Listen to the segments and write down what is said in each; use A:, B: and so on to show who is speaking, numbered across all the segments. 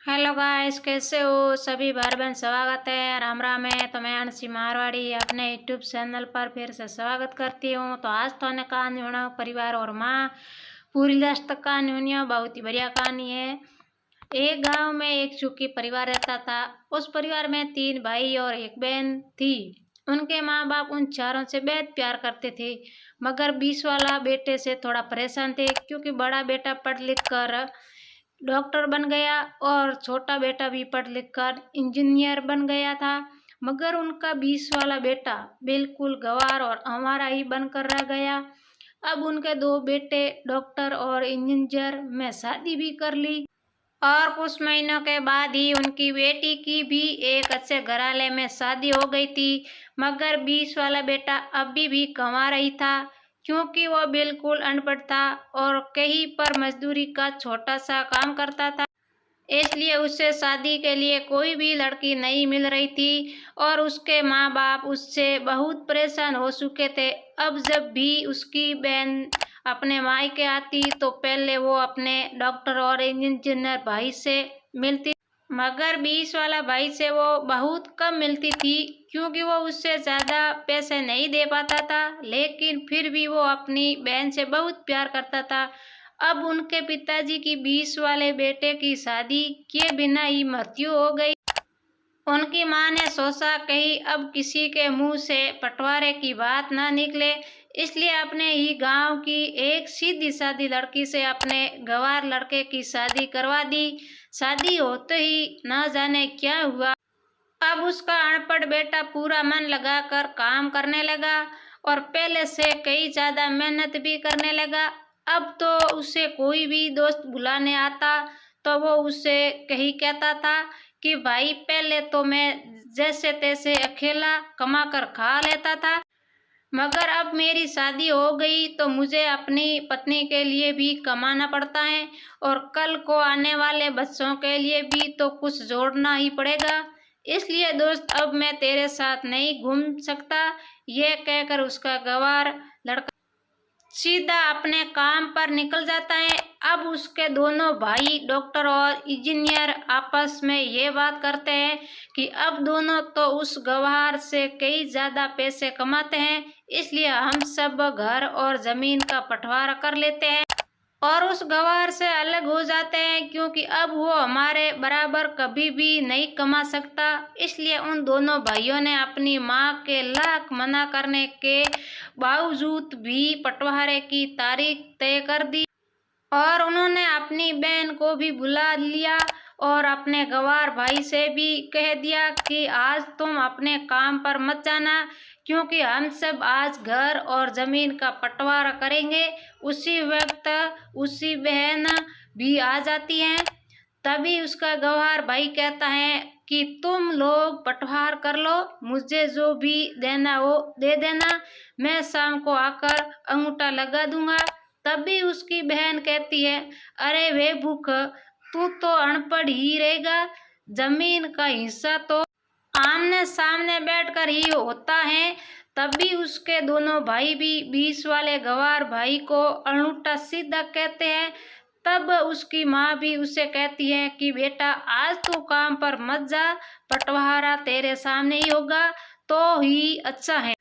A: Hello guys, कैसे हो सभी भाई बहन। स्वागत है, राम राम है। तो मैं अंशी मारवाड़ी अपने यूट्यूब चैनल पर फिर से स्वागत करती हूँ। तो आज तो ने कहानी होना परिवार और माँ पूरी लास्ट तक कहानी होनी है। बहुत ही बढ़िया कहानी है। एक गांव में एक सुखी परिवार रहता था। उस परिवार में 3 भाई और एक बहन थी। उनके माँ बाप उन चारों से बेहद प्यार करते थे, मगर 20 वाला बेटे से थोड़ा परेशान थे, क्योंकि बड़ा बेटा पढ़ लिख कर डॉक्टर बन गया और छोटा बेटा भी पढ़ लिख कर इंजीनियर बन गया था। मगर उनका 20 वाला बेटा बिल्कुल गंवार और आवारा ही बनकर रह गया। अब उनके 2 बेटे डॉक्टर और इंजीनियर में शादी भी कर ली और कुछ महीनों के बाद ही उनकी बेटी की भी एक अच्छे घराने में शादी हो गई थी। मगर 20 वाला बेटा अभी भी कमा रही था, क्योंकि वो बिल्कुल अनपढ़ था और कहीं पर मजदूरी का छोटा सा काम करता था। इसलिए उससे शादी के लिए कोई भी लड़की नहीं मिल रही थी और उसके माँ बाप उससे बहुत परेशान हो चुके थे। अब जब भी उसकी बहन अपने मायके आती तो पहले वो अपने डॉक्टर और इंजीनियर भाई से मिलती, मगर 20 वाला भाई से वो बहुत कम मिलती थी, क्योंकि वो उससे ज़्यादा पैसे नहीं दे पाता था। लेकिन फिर भी वो अपनी बहन से बहुत प्यार करता था। अब उनके पिताजी की 20 वाले बेटे की शादी किए बिना ही मृत्यु हो गई। उनकी माँ ने सोचा कहीं अब किसी के मुंह से बंटवारे की बात ना निकले, इसलिए अपने ही गांव की एक सीधी सादी लड़की से अपने गंवार लड़के की शादी करवा दी। शादी होते ही न जाने क्या हुआ। अब उसका अनपढ़ बेटा पूरा मन लगाकर काम करने लगा और पहले से कई ज्यादा मेहनत भी करने लगा। अब तो उसे कोई भी दोस्त बुलाने आता तो वो उससे कहीं कहता था कि भाई पहले तो मैं जैसे तैसे अकेला कमा कर खा लेता था, मगर अब मेरी शादी हो गई तो मुझे अपनी पत्नी के लिए भी कमाना पड़ता है और कल को आने वाले बच्चों के लिए भी तो कुछ जोड़ना ही पड़ेगा। इसलिए दोस्त अब मैं तेरे साथ नहीं घूम सकता। यह कहकर उसका गंवार लड़का सीधा अपने काम पर निकल जाता है। अब उसके दोनों भाई डॉक्टर और इंजीनियर आपस में ये बात करते हैं कि अब दोनों तो उस गवार से कई ज्यादा पैसे कमाते हैं, इसलिए हम सब घर और जमीन का बंटवारा कर लेते हैं और उस गवार से अलग हो जाते हैं, क्योंकि अब वो हमारे बराबर कभी भी नहीं कमा सकता। इसलिए उन दोनों भाइयों ने अपनी माँ के लाख मना करने के बावजूद भी बंटवारे की तारीख तय कर दी और उन्होंने अपनी बहन को भी बुला लिया और अपने गंवार भाई से भी कह दिया कि आज तुम अपने काम पर मत जाना, क्योंकि हम सब आज घर और जमीन का बंटवारा करेंगे। उसी वक्त उसी बहन भी आ जाती है। तभी उसका गंवार भाई कहता है कि तुम लोग बंटवार कर लो, मुझे जो भी देना वो दे देना, मैं शाम को आकर अंगूठा लगा दूंगा। तभी उसकी बहन कहती है, अरे वे भूख, तू तो अनपढ़ ही रहेगा, जमीन का हिस्सा तो आमने सामने बैठकर ही होता है। तभी उसके दोनों भाई भी 20 वाले गंवार भाई को अंगूठा सीधा कहते हैं। तब उसकी माँ भी उसे कहती है कि बेटा आज तू काम पर मत जा, बंटवारा तेरे सामने ही होगा तो ही अच्छा है।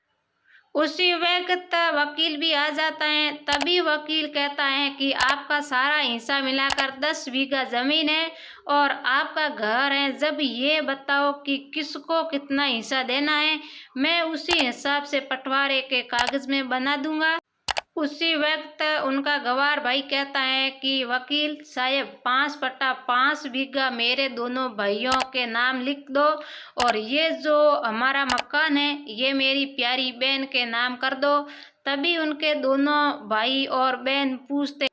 A: उसी वक्त वकील भी आ जाता है। तभी वकील कहता है कि आपका सारा हिस्सा मिलाकर 10 बीघा जमीन है और आपका घर है। जब ये बताओ कि किसको कितना हिस्सा देना है, मैं उसी हिसाब से बंटवारे के कागज में बना दूंगा। उसी वक्त उनका गंवार भाई कहता है कि वकील साहब 5/5 बीघा मेरे दोनों भाइयों के नाम लिख दो और ये जो हमारा मकान है ये मेरी प्यारी बहन के नाम कर दो। तभी उनके दोनों भाई और बहन पूछते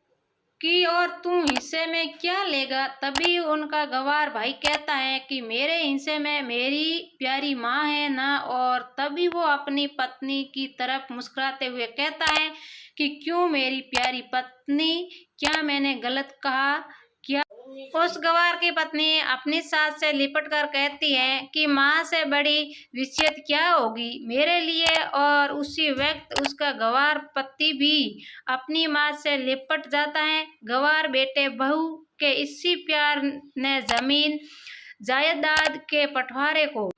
A: कि और तू हिस्से में क्या लेगा। तभी उनका गंवार भाई कहता है कि मेरे हिस्से में मेरी प्यारी माँ है ना। और तभी वो अपनी पत्नी की तरफ मुस्कुराते हुए कहता है कि क्यों मेरी प्यारी पत्नी, क्या मैंने गलत कहा क्या। उस गंवार की पत्नी अपनी सास से लिपट कर कहती है कि माँ से बड़ी विसियत क्या होगी मेरे लिए। और उसी वक्त उसका गंवार पति भी अपनी माँ से लिपट जाता है। गंवार बेटे बहू के इसी प्यार ने जमीन जायदाद के बंटवारे को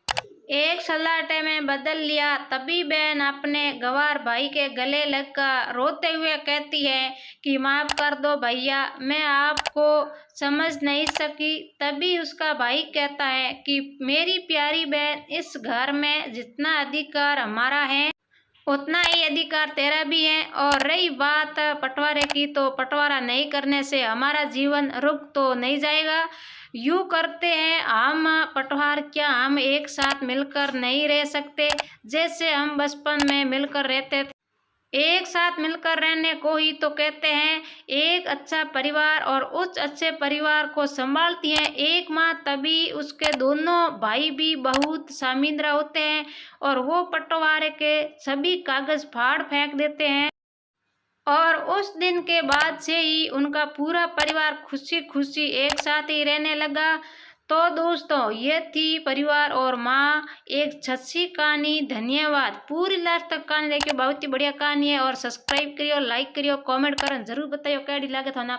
A: एक सलाटे में बदल लिया। तभी बहन अपने गवार भाई के गले लगकर रोते हुए कहती है कि माफ कर दो भैया, मैं आपको समझ नहीं सकी। तभी उसका भाई कहता है कि मेरी प्यारी बहन, इस घर में जितना अधिकार हमारा है उतना ही अधिकार तेरा भी है। और रही बात बंटवारे की, तो बंटवारा नहीं करने से हमारा जीवन रुक तो नहीं जाएगा। यूँ करते हैं हम पटवार, क्या हम एक साथ मिलकर नहीं रह सकते जैसे हम बचपन में मिलकर रहते थे? एक साथ मिलकर रहने को ही तो कहते हैं एक अच्छा परिवार। और उस अच्छे परिवार को संभालती है एक माँ। तभी उसके दोनों भाई भी बहुत शामिंद्रा होते हैं और वो बंटवारे के सभी कागज फाड़ फेंक देते हैं। और उस दिन के बाद से ही उनका पूरा परिवार खुशी खुशी एक साथ ही रहने लगा। तो दोस्तों, ये थी परिवार और माँ, एक अच्छी कहानी। धन्यवाद। पूरी लास्ट तक कहानी देखियो, बहुत ही बढ़िया कहानी है। और सब्सक्राइब करियो, लाइक करियो, कमेंट करो, जरूर बताइयो कैडी लागे तो ना।